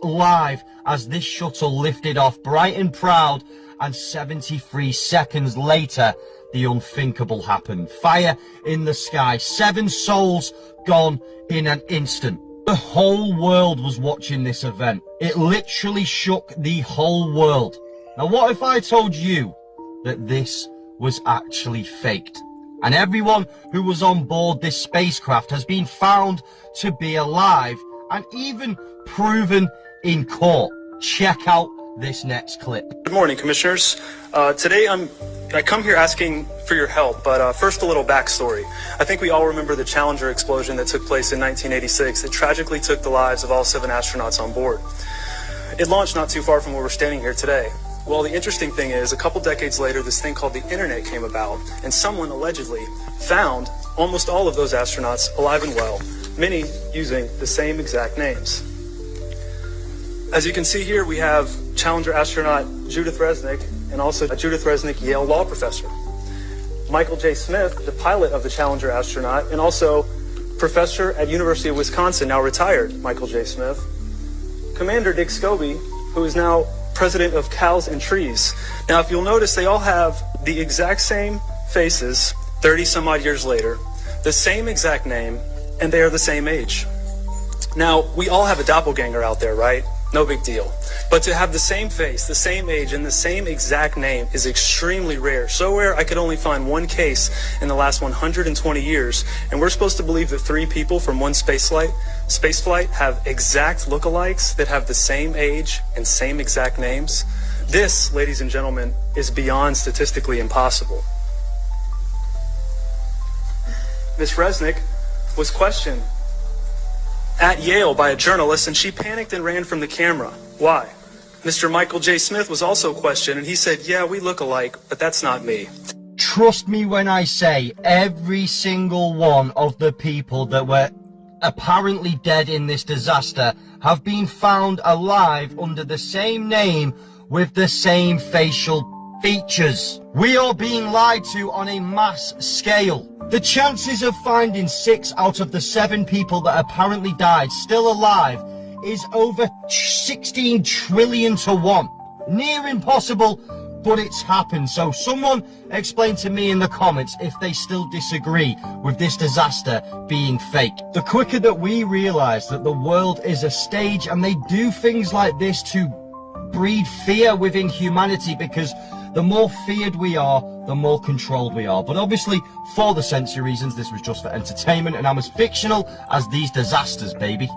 live as this shuttle lifted off bright and proud, and 73 seconds later, the unthinkable happened. Fire in the sky, 7 souls gone in an instant. The whole world was watching this event. It literally shook the whole world. Now, what if I told you that this was actually faked? And everyone who was on board this spacecraft has been found to be alive and even proven in court. Check out this next clip. Good morning, commissioners. Today I come here asking for your help, but first a little backstory. I think we all remember the Challenger explosion that took place in 1986. It tragically took the lives of all 7 astronauts on board. It launched not too far from where we're standing here today. Well, the interesting thing is, a couple decades later, this thing called the internet came about, and someone allegedly found almost all of those astronauts alive and well, many using the same exact names. As you can see here, we have Challenger astronaut Judith Resnick and also a Judith Resnick Yale law professor. Michael J. Smith, the pilot of the Challenger astronaut, and also professor at University of Wisconsin, now retired Michael J. Smith. Commander Dick Scobie, who is now president of Cows and Trees. Now, if you'll notice, they all have the exact same faces 30 some odd years later, the same exact name, and they are the same age. Now, we all have a doppelganger out there, right? No big deal. But to have the same face, the same age, and the same exact name is extremely rare. So rare, I could only find one case in the last 120 years. And we're supposed to believe that 3 people from one spaceflight have exact lookalikes that have the same age and same exact names. This, ladies and gentlemen, is beyond statistically impossible. Ms. Resnick was questioned at Yale by a journalist, and she panicked and ran from the camera. Why? Mr. Michael J. Smith was also questioned, and he said, yeah, we look alike, but that's not me. Trust me when I say every single one of the people that were apparently dead in this disaster have been found alive under the same name with the same facial features. We are being lied to on a mass scale. The chances of finding 6 out of the 7 people that apparently died still alive is over 16 trillion to 1. Near impossible, but it's happened. So someone explain to me in the comments if they still disagree with this disaster being fake. The quicker that we realize that the world is a stage and they do things like this to breed fear within humanity, because the more feared we are, the more controlled we are. But obviously, for the censor reasons, this was just for entertainment, and I'm as fictional as these disasters, baby.